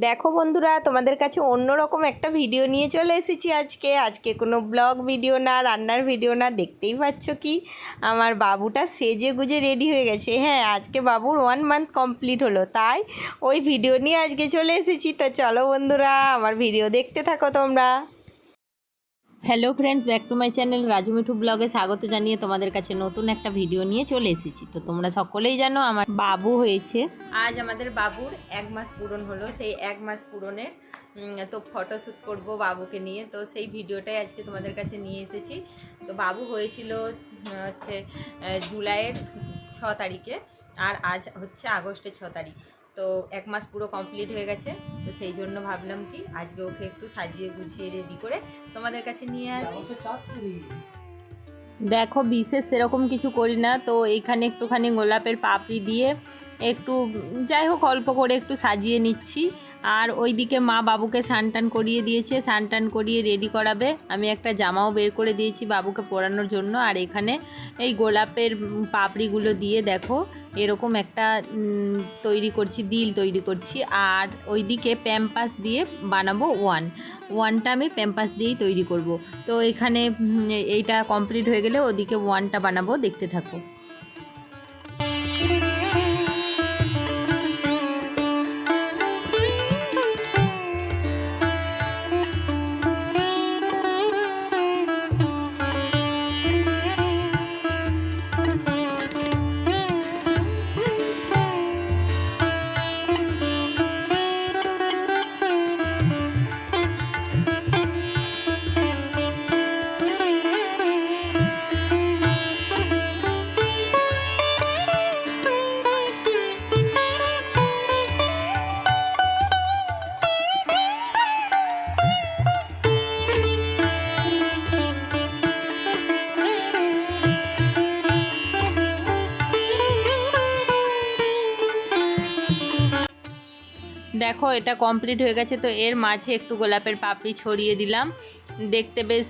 দেখো বন্ধুরা, তোমাদের কাছে অন্যরকম একটা ভিডিও নিয়ে চলে এসেছি আজকে কোনো ব্লগ ভিডিও না, রান্নার ভিডিও না। দেখতেই পাচ্ছ কি আমার বাবুটা সেজে গুজে রেডি হয়ে গেছে। হ্যাঁ, আজকে বাবুর 1 মান্থ কমপ্লিট হলো, তাই ওই ভিডিও নিয়ে আজকে চলে এসেছি। তো চলো বন্ধুরা, আমার ভিডিও দেখতে থাকো তোমরা। Hello friends, back to my channel Raju Mithu ব্লগে স্বাগত জানিয়ে তোমাদের কাছে নতুন একটা ভিডিও নিয়ে চলে এসেছি। তো তোমরা সকলেই জানো আমার বাবু হয়েছে। আজ আমাদের বাবুর 1 মাস পূরণ হলো। সেই 1 মাস পূরণের তো ফটোশ্যুট করব বাবুকে নিয়ে। তো সেই ভিডিওটাই আজকে তোমাদের কাছে নিয়ে এসেছি। তো বাবু হয়েছিল হচ্ছে জুলাইয়ের 6 তারিখে, আর আজ হচ্ছে আগস্টের 6 তারিখ। তো 1 মাস পুরো কমপ্লিট হয়ে গেছে। তো সেই জন্য ভাবলাম কি আজকে ওকে একটু সাজিয়ে গুছিয়ে রেডি করে তোমাদের কাছে নিয়ে আসি। দেখো, বিশেষ সেরকম কিছু করি না, তো এইখানে একটুখানি গোলাপের পাপড়ি দিয়ে একটু যাই হোক অল্প করে একটু সাজিয়ে নিচ্ছি। আর ওইদিকে মা বাবুকে স্নান করিয়ে দিয়েছে, স্নান করিয়ে রেডি করাবে। আমি একটা জামাও বের করে দিয়েছি বাবুকে পরানোর জন্য। আর এখানে এই গোলাপের পাপড়িগুলো দিয়ে দেখো এরকম একটা তৈরি করছি, দিল তৈরি করছি। আর ওইদিকে প্যাম্পাস দিয়ে বানাবো ওয়ানটা আমি প্যাম্পাস দিয়েই তৈরি করব। তো এখানে এইটা কমপ্লিট হয়ে গেলে ওদিকে ওয়ানটা বানাবো, দেখতে থাকো। দেখো এটা কমপ্লিট হয়ে গেছে। তো এর মাঝে একটু গোলাপের পাপড়ি ছড়িয়ে দিলাম, দেখতে বেশ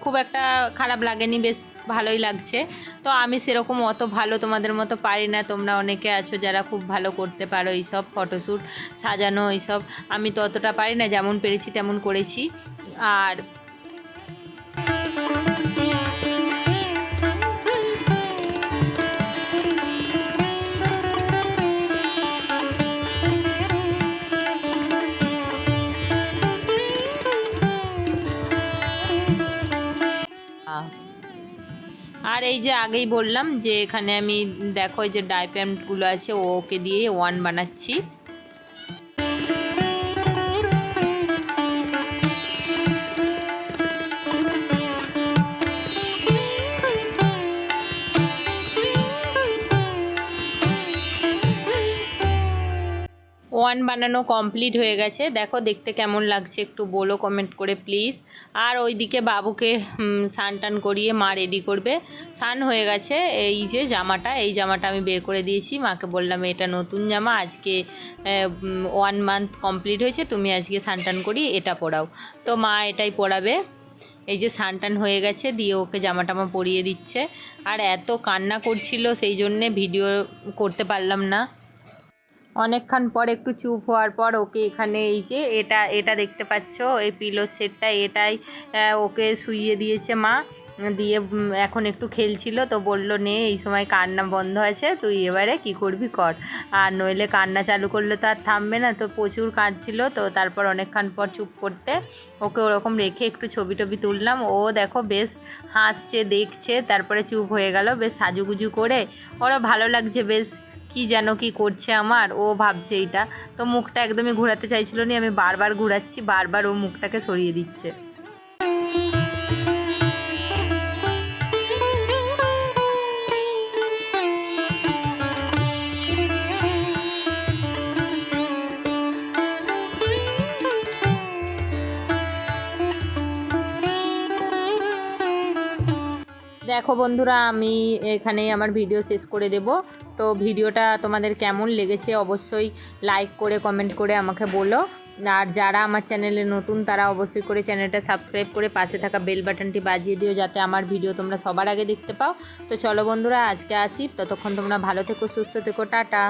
খুব একটা খারাপ লাগেনি, বেশ ভালোই লাগছে। তো আমি সেরকম অত ভালো তোমাদের মতো পারি না, তোমরা অনেকে আছো যারা খুব ভালো করতে পারো এইসব ফটোশ্যুট সাজানো এইসব। আমি তো অতটা পারি না, যেমন পেরেছি তেমন করেছি। আর আর এই যে আগেই বললাম যে এখানে আমি দেখো এই যে ডাই প্যান্টগুলো আছে ওকে দিয়ে ওয়ান বানাচ্ছি। ওয়ান বানানো কমপ্লিট হয়ে গেছে। দেখো দেখতে কেমন লাগছে একটু বলো কমেন্ট করে প্লিজ। আর ওইদিকে বাবুকে স্নান করিয়ে মা রেডি করবে। স্নান হয়ে গেছে। এই যে এই জামাটা আমি বের করে দিয়েছি, মাকে বললাম এটা নতুন জামা, আজকে 1 মান্থ কমপ্লিট হয়েছে, তুমি আজকে স্নান করি এটা পরাও। তো মা এটাই পরাবে। এই যে স্নান হয়ে গেছে, দিয়ে ওকে জামাটামা পরিয়ে দিচ্ছে। আর এত কান্না করছিল সেই জন্যে ভিডিও করতে পারলাম না। অনেকক্ষণ পর একটু চুপ হওয়ার পর ওকে এখানে এই যে এটা দেখতে পাচ্ছ, এই পিলো সেটটা, এটাই ওকে শুইয়ে দিয়েছে মা। দিয়ে এখন একটু খেলছিল, তো বললো নে এই সময় কান্না বন্ধ আছে, তুই এবারে কি করবি কর। আর নইলে কান্না চালু করলে তো আর থামবে না। তো প্রচুর কাঁদছিল, তো তারপর অনেকক্ষণ পর চুপ করতে ওকে ওরকম রেখে একটু ছবি টবি তুললাম। ও দেখো বেশ হাসছে, দেখছে, তারপরে চুপ হয়ে গেল। বেশ সাজুগুজু করে ওরা ভালো লাগছে, বেশ কি যেন কি করছে আমার, ও ভাবছে এইটা। তো মুখটা একদমই ঘোরাতে চাইছিল না, আমি বারবার ঘোরাচ্ছি, বারবার ও মুখটাকে সরিয়ে দিচ্ছে। দেখো বন্ধুরা, আমি এখানেই আমার ভিডিও শেষ করে দেব। তো ভিডিওটা তোমাদের কেমন লেগেছে অবশ্যই লাইক করে কমেন্ট করে আমাকে বলো। আর যারা আমার চ্যানেলে নতুন তারা অবশ্যই করে চ্যানেলটা সাবস্ক্রাইব করে পাশে থাকা বেল বাটনটি বাজিয়ে দিও, যাতে আমার ভিডিও তোমরা সবার আগে দেখতে পাও। তো চলো বন্ধুরা, আজকে আসি, ততক্ষণ তোমরা ভালো থেকো, সুস্থ থেকো, টাটা।